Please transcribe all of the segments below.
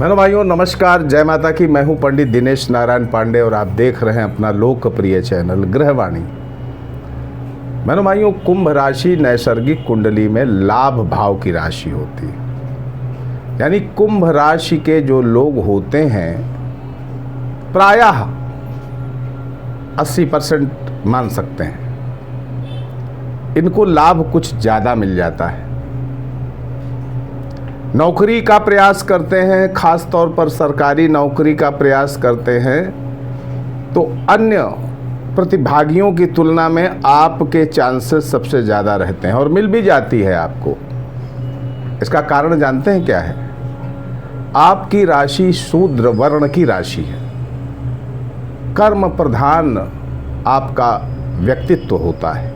बहनों भाइयों नमस्कार, जय माता की। मैं हूं पंडित दिनेश नारायण पांडे और आप देख रहे हैं अपना लोकप्रिय चैनल ग्रहवाणी। बहनों भाइयों, कुंभ राशि नैसर्गिक कुंडली में लाभ भाव की राशि होती है। यानी कुंभ राशि के जो लोग होते हैं प्रायः 80% मान सकते हैं, इनको लाभ कुछ ज़्यादा मिल जाता है। नौकरी का प्रयास करते हैं, खास तौर पर सरकारी नौकरी का प्रयास करते हैं, तो अन्य प्रतिभागियों की तुलना में आपके चांसेस सबसे ज़्यादा रहते हैं और मिल भी जाती है आपको। इसका कारण जानते हैं क्या है? आपकी राशि शूद्र वर्ण की राशि है। कर्म प्रधान आपका व्यक्तित्व होता है।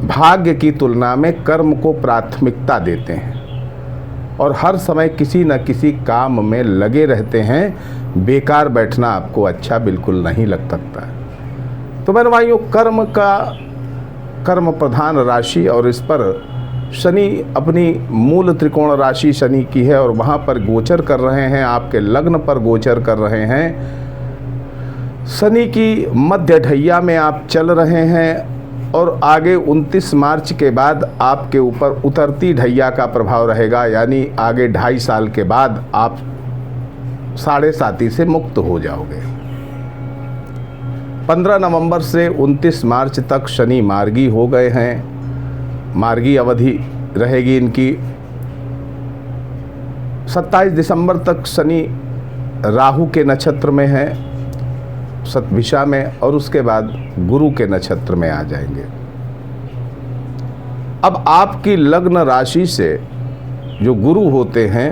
भाग्य की तुलना में कर्म को प्राथमिकता देते हैं और हर समय किसी न किसी काम में लगे रहते हैं। बेकार बैठना आपको अच्छा बिल्कुल नहीं लग सकता है। तो मेरे भाइयों, कर्म प्रधान राशि और इस पर शनि अपनी मूल त्रिकोण राशि शनि की है और वहाँ पर गोचर कर रहे हैं, आपके लग्न पर गोचर कर रहे हैं। शनि की मध्य ढैया में आप चल रहे हैं और आगे 29 मार्च के बाद आपके ऊपर उतरती ढैया का प्रभाव रहेगा। यानी आगे 2.5 साल के बाद आप 7.5 से मुक्त हो जाओगे। 15 नवंबर से 29 मार्च तक शनि मार्गी हो गए हैं। मार्गी अवधि रहेगी इनकी। 27 दिसंबर तक शनि राहु के नक्षत्र में है, शतभिषा में, और उसके बाद गुरु के नक्षत्र में आ जाएंगे। अब आपकी लग्न राशि से जो गुरु होते हैं,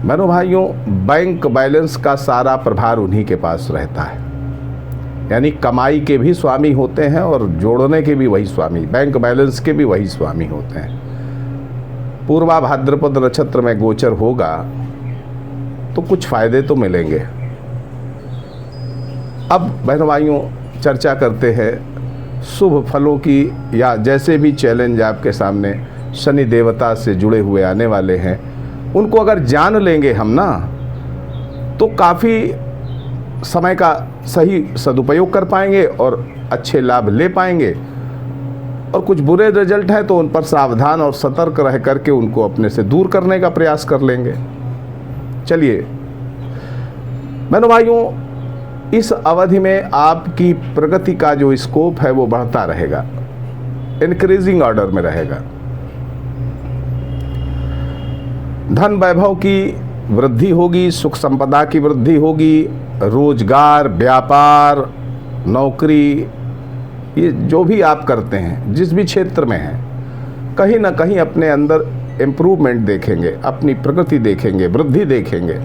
बहनों भाइयों, बैंक बैलेंस का सारा प्रभार उन्हीं के पास रहता है। यानी कमाई के भी स्वामी होते हैं और जोड़ने के भी वही स्वामी, बैंक बैलेंस के भी वही स्वामी होते हैं। पूर्वा भाद्रपद नक्षत्र में गोचर होगा तो कुछ फायदे तो मिलेंगे। अब बहनों भाइयों चर्चा करते हैं शुभ फलों की, या जैसे भी चैलेंज आपके सामने शनि देवता से जुड़े हुए आने वाले हैं, उनको अगर जान लेंगे हम ना, तो काफ़ी समय का सही सदुपयोग कर पाएंगे और अच्छे लाभ ले पाएंगे। और कुछ बुरे रिजल्ट हैं तो उन पर सावधान और सतर्क रह करके उनको अपने से दूर करने का प्रयास कर लेंगे। चलिए बहनों भाइयों, इस अवधि में आपकी प्रगति का जो स्कोप है वो बढ़ता रहेगा, इंक्रीजिंग ऑर्डर में रहेगा। धन वैभव की वृद्धि होगी, सुख संपदा की वृद्धि होगी, रोजगार, व्यापार, नौकरी, ये जो भी आप करते हैं, जिस भी क्षेत्र में हैं, कहीं ना कहीं अपने अंदर इम्प्रूवमेंट देखेंगे, अपनी प्रगति देखेंगे, वृद्धि देखेंगे।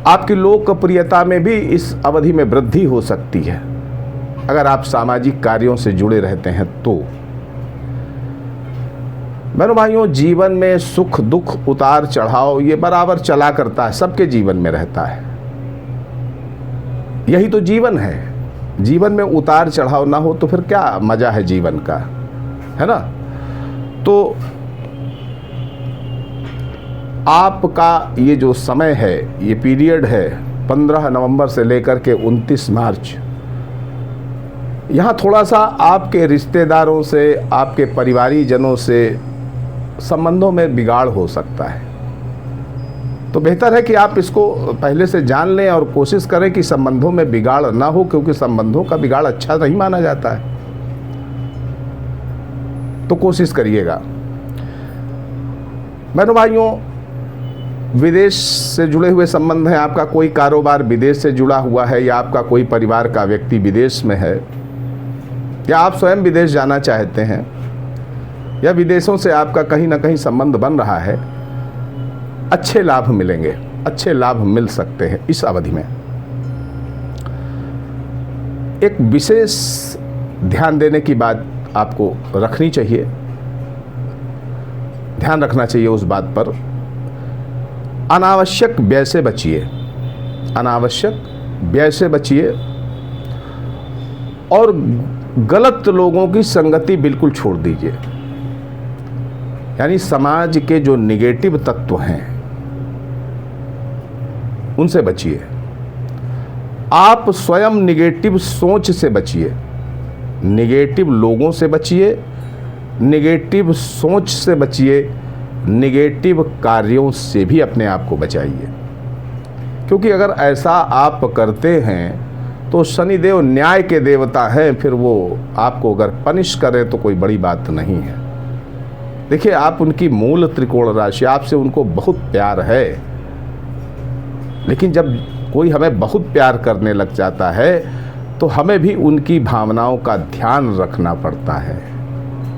आपकी लोकप्रियता में भी इस अवधि में वृद्धि हो सकती है अगर आप सामाजिक कार्यों से जुड़े रहते हैं तो। बहनों भाइयों, जीवन में सुख दुख उतार चढ़ाव ये बराबर चला करता है, सबके जीवन में रहता है। यही तो जीवन है। जीवन में उतार चढ़ाव ना हो तो फिर क्या मजा है जीवन का, है ना? तो आपका ये जो समय है, ये पीरियड है 15 नवंबर से लेकर के 29 मार्च, यहाँ थोड़ा सा आपके रिश्तेदारों से, आपके परिवारीजनों से संबंधों में बिगाड़ हो सकता है। तो बेहतर है कि आप इसको पहले से जान लें और कोशिश करें कि संबंधों में बिगाड़ ना हो, क्योंकि संबंधों का बिगाड़ अच्छा नहीं माना जाता है। तो कोशिश करिएगा। बहनों भाइयों, विदेश से जुड़े हुए संबंध हैं, आपका कोई कारोबार विदेश से जुड़ा हुआ है, या आपका कोई परिवार का व्यक्ति विदेश में है, या आप स्वयं विदेश जाना चाहते हैं, या विदेशों से आपका कहीं ना कहीं संबंध बन रहा है, अच्छे लाभ मिलेंगे, अच्छे लाभ मिल सकते हैं इस अवधि में। एक विशेष ध्यान देने की बात आपको रखनी चाहिए, ध्यान रखना चाहिए उस बात पर। अनावश्यक व्यय से बचिए, अनावश्यक व्यय से बचिए और गलत लोगों की संगति बिल्कुल छोड़ दीजिए। यानी समाज के जो निगेटिव तत्व हैं उनसे बचिए। आप स्वयं निगेटिव सोच से बचिए, निगेटिव लोगों से बचिए, निगेटिव सोच से बचिए, निगेटिव कार्यों से भी अपने आप को बचाइए। क्योंकि अगर ऐसा आप करते हैं तो शनिदेव न्याय के देवता हैं, फिर वो आपको अगर पनिश करें तो कोई बड़ी बात नहीं है। देखिए, आप उनकी मूल त्रिकोण राशि, आपसे उनको बहुत प्यार है, लेकिन जब कोई हमें बहुत प्यार करने लग जाता है तो हमें भी उनकी भावनाओं का ध्यान रखना पड़ता है।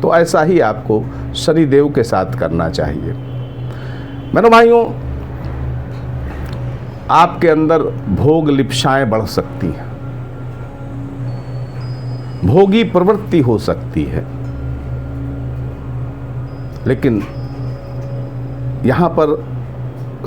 तो ऐसा ही आपको शनिदेव के साथ करना चाहिए। मेरे भाइयों, आपके अंदर भोग लिप्साएं बढ़ सकती हैं, भोगी प्रवृत्ति हो सकती है, लेकिन यहां पर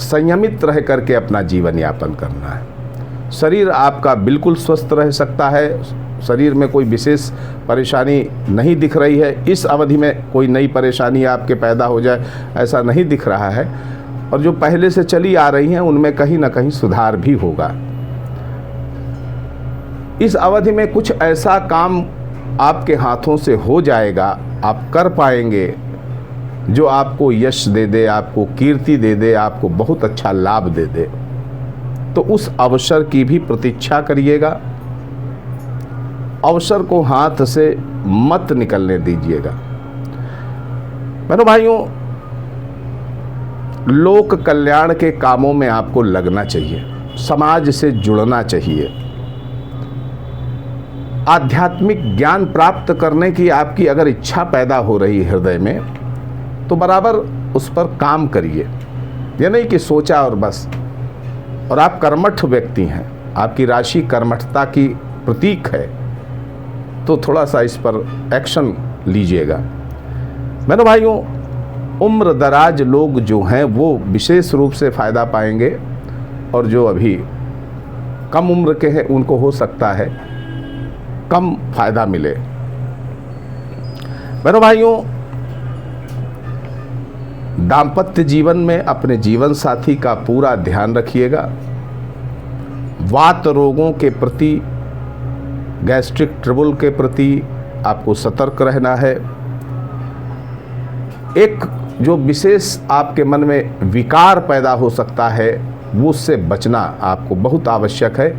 संयमित रह करके अपना जीवन यापन करना है। शरीर आपका बिल्कुल स्वस्थ रह सकता है, शरीर में कोई विशेष परेशानी नहीं दिख रही है, इस अवधि में कोई नई परेशानी आपके पैदा हो जाए ऐसा नहीं दिख रहा है, और जो पहले से चली आ रही हैं उनमें कहीं ना कहीं सुधार भी होगा। इस अवधि में कुछ ऐसा काम आपके हाथों से हो जाएगा, आप कर पाएंगे, जो आपको यश दे दे, आपको कीर्ति दे दे, आपको बहुत अच्छा लाभ दे दे। तो उस अवसर की भी प्रतीक्षा करिएगा, अवसर को हाथ से मत निकलने दीजिएगा। मेरे भाइयों, लोक कल्याण के कामों में आपको लगना चाहिए, समाज से जुड़ना चाहिए, आध्यात्मिक ज्ञान प्राप्त करने की आपकी अगर इच्छा पैदा हो रही है हृदय में, तो बराबर उस पर काम करिए। यह नहीं कि सोचा और बस। और आप कर्मठ व्यक्ति हैं, आपकी राशि कर्मठता की प्रतीक है, तो थोड़ा सा इस पर एक्शन लीजिएगा। मेरे भाइयों, उम्र दराज लोग जो हैं वो विशेष रूप से फ़ायदा पाएंगे, और जो अभी कम उम्र के हैं उनको हो सकता है कम फायदा मिले। मेरे भाइयों, दाम्पत्य जीवन में अपने जीवन साथी का पूरा ध्यान रखिएगा। वात रोगों के प्रति, गैस्ट्रिक ट्रबल के प्रति आपको सतर्क रहना है। एक जो विशेष आपके मन में विकार पैदा हो सकता है, वो उससे बचना आपको बहुत आवश्यक है,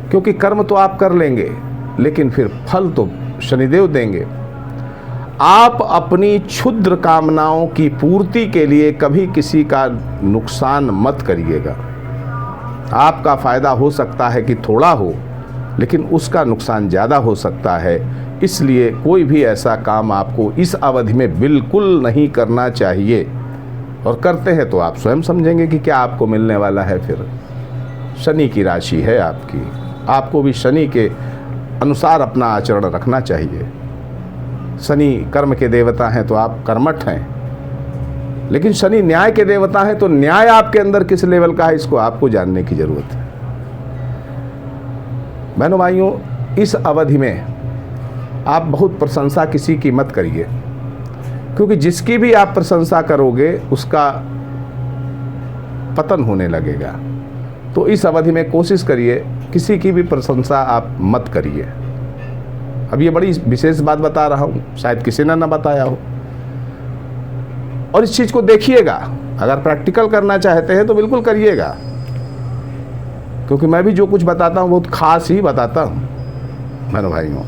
क्योंकि कर्म तो आप कर लेंगे लेकिन फिर फल तो शनिदेव देंगे। आप अपनी क्षुद्र कामनाओं की पूर्ति के लिए कभी किसी का नुकसान मत करिएगा। आपका फायदा हो सकता है कि थोड़ा हो, लेकिन उसका नुकसान ज़्यादा हो सकता है। इसलिए कोई भी ऐसा काम आपको इस अवधि में बिल्कुल नहीं करना चाहिए, और करते हैं तो आप स्वयं समझेंगे कि क्या आपको मिलने वाला है। फिर शनि की राशि है आपकी, आपको भी शनि के अनुसार अपना आचरण रखना चाहिए। शनि कर्म के देवता हैं तो आप कर्मठ हैं, लेकिन शनि न्याय के देवता हैं, तो न्याय आपके अंदर किस लेवल का है इसको आपको जानने की जरूरत है। बहनों भाइयों, इस अवधि में आप बहुत प्रशंसा किसी की मत करिए, क्योंकि जिसकी भी आप प्रशंसा करोगे उसका पतन होने लगेगा। तो इस अवधि में कोशिश करिए किसी की भी प्रशंसा आप मत करिए। अब ये बड़ी विशेष बात बता रहा हूँ, शायद किसी ने ना बताया हो, और इस चीज़ को देखिएगा। अगर प्रैक्टिकल करना चाहते हैं तो बिल्कुल करिएगा, क्योंकि मैं भी जो कुछ बताता हूँ बहुत खास ही बताता हूँ। मेरे भाइयों,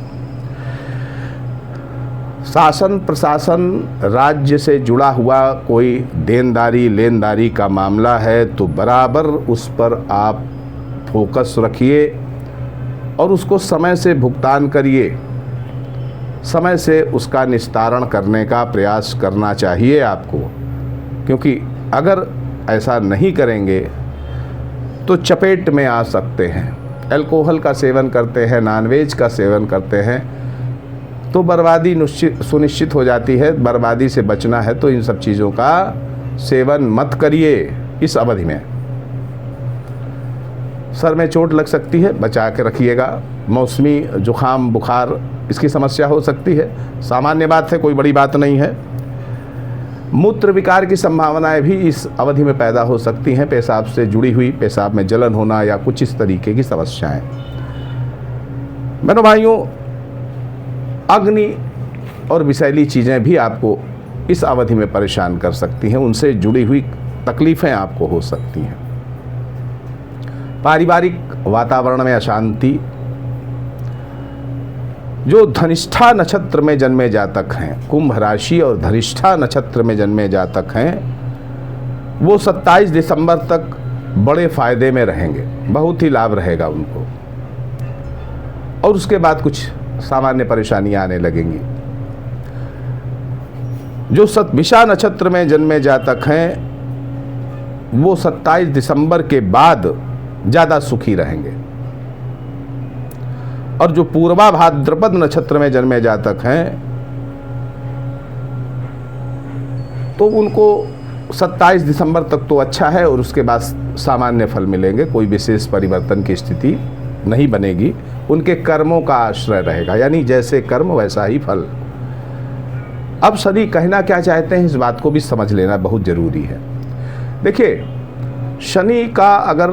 शासन प्रशासन राज्य से जुड़ा हुआ कोई देनदारी लेनदारी का मामला है तो बराबर उस पर आप फोकस रखिए और उसको समय से भुगतान करिए, समय से उसका निस्तारण करने का प्रयास करना चाहिए आपको। क्योंकि अगर ऐसा नहीं करेंगे तो चपेट में आ सकते हैं। अल्कोहल का सेवन करते हैं, नॉनवेज का सेवन करते हैं, तो बर्बादी सुनिश्चित हो जाती है। बर्बादी से बचना है तो इन सब चीज़ों का सेवन मत करिए इस अवधि में। सर में चोट लग सकती है, बचा के रखिएगा। मौसमी जुखाम बुखार इसकी समस्या हो सकती है, सामान्य बात है, कोई बड़ी बात नहीं है। मूत्र विकार की संभावनाएं भी इस अवधि में पैदा हो सकती हैं। पेशाब से जुड़ी हुई, पेशाब में जलन होना या कुछ इस तरीके की समस्याएं। बहनों भाइयों, अग्नि और विषैली चीज़ें भी आपको इस अवधि में परेशान कर सकती हैं, उनसे जुड़ी हुई तकलीफ़ें आपको हो सकती हैं। पारिवारिक वातावरण में अशांति। जो धनिष्ठा नक्षत्र में जन्मे जातक हैं, कुंभ राशि और धनिष्ठा नक्षत्र में जन्मे जातक हैं, वो 27 दिसंबर तक बड़े फायदे में रहेंगे, बहुत ही लाभ रहेगा उनको, और उसके बाद कुछ सामान्य परेशानियां आने लगेंगी। जो सतभिषा नक्षत्र में जन्मे जातक हैं, वो 27 दिसंबर के बाद ज़्यादा सुखी रहेंगे, और जो पूर्वा भाद्रपद नक्षत्र में जन्मे जातक हैं, तो उनको 27 दिसंबर तक तो अच्छा है, और उसके बाद सामान्य फल मिलेंगे, कोई विशेष परिवर्तन की स्थिति नहीं बनेगी। उनके कर्मों का आश्रय रहेगा, यानी जैसे कर्म वैसा ही फल। अब शनि कहना क्या चाहते हैं, इस बात को भी समझ लेना बहुत जरूरी है। देखिए, शनि का अगर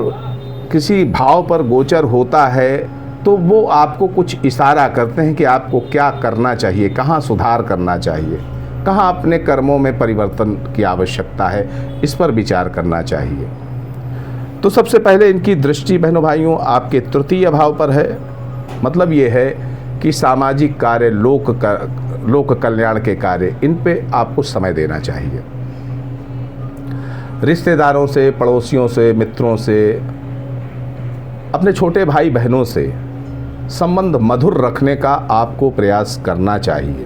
किसी भाव पर गोचर होता है तो वो आपको कुछ इशारा करते हैं कि आपको क्या करना चाहिए, कहाँ सुधार करना चाहिए, कहाँ अपने कर्मों में परिवर्तन की आवश्यकता है, इस पर विचार करना चाहिए। तो सबसे पहले इनकी दृष्टि बहनों भाइयों आपके तृतीय भाव पर है। मतलब ये है कि सामाजिक कार्य, लोक कल्याण के कार्य, इन पे आपको समय देना चाहिए। रिश्तेदारों से, पड़ोसियों से, मित्रों से, अपने छोटे भाई बहनों से संबंध मधुर रखने का आपको प्रयास करना चाहिए।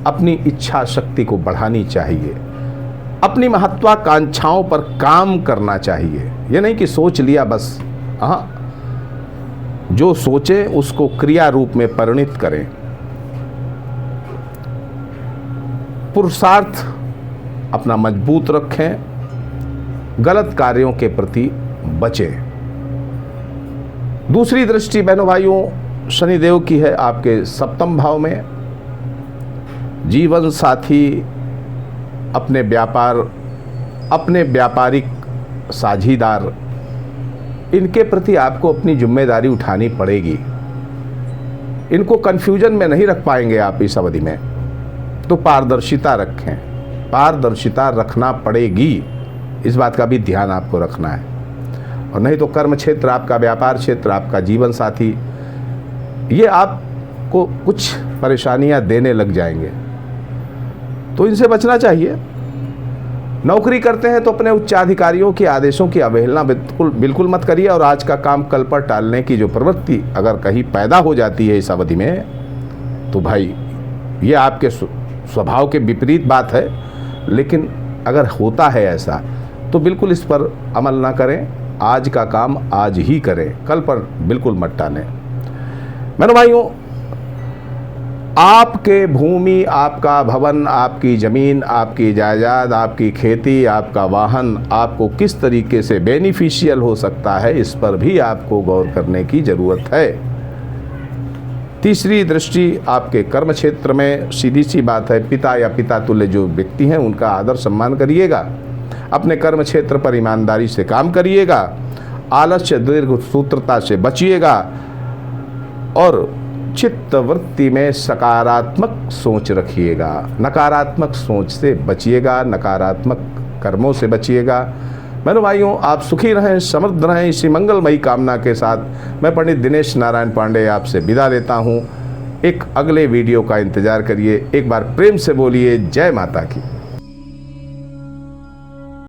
अपनी इच्छा शक्ति को बढ़ानी चाहिए, अपनी महत्वाकांक्षाओं पर काम करना चाहिए। ये नहीं कि सोच लिया बस, हाँ, जो सोचे उसको क्रिया रूप में परिणित करें। पुरुषार्थ अपना मजबूत रखें, गलत कार्यों के प्रति बचें। दूसरी दृष्टि बहनों भाइयों शनिदेव की है आपके सप्तम भाव में। जीवन साथी, अपने व्यापार, अपने व्यापारिक साझीदार, इनके प्रति आपको अपनी जिम्मेदारी उठानी पड़ेगी। इनको कन्फ्यूजन में नहीं रख पाएंगे आप इस अवधि में, तो पारदर्शिता रखें, पारदर्शिता रखना पड़ेगी। इस बात का भी ध्यान आपको रखना है, और नहीं तो कर्म क्षेत्र, आपका व्यापार क्षेत्र, आपका जीवन साथी, ये आपको कुछ परेशानियां देने लग जाएंगे, तो इनसे बचना चाहिए। नौकरी करते हैं तो अपने उच्चाधिकारियों के आदेशों की अवहेलना बिल्कुल मत करिए, और आज का काम कल पर टालने की जो प्रवृत्ति अगर कहीं पैदा हो जाती है इस अवधि में, तो भाई ये आपके स्वभाव के विपरीत बात है। लेकिन अगर होता है ऐसा, तो बिल्कुल इस पर अमल ना करें। आज का काम आज ही करें, कल पर बिल्कुल मत टालें। मेरे भाइयों, आपके भूमि, आपका भवन, आपकी ज़मीन, आपकी जायदाद, आपकी खेती, आपका वाहन आपको किस तरीके से बेनिफिशियल हो सकता है, इस पर भी आपको गौर करने की ज़रूरत है। तीसरी दृष्टि आपके कर्म क्षेत्र में। सीधी सी बात है, पिता या पिता तुल्य जो व्यक्ति हैं उनका आदर सम्मान करिएगा, अपने कर्म क्षेत्र पर ईमानदारी से काम करिएगा, आलस्य दीर्घ सूत्रता से बचिएगा, और चित्तवृत्ति में सकारात्मक सोच रखिएगा, नकारात्मक सोच से बचिएगा, नकारात्मक कर्मों से बचिएगा। मेरे भाइयों, आप सुखी रहें, समृद्ध रहें, इसी मंगलमयी कामना के साथ मैं पंडित दिनेश नारायण पांडे आपसे विदा लेता हूँ। एक अगले वीडियो का इंतजार करिए। एक बार प्रेम से बोलिए जय माता की।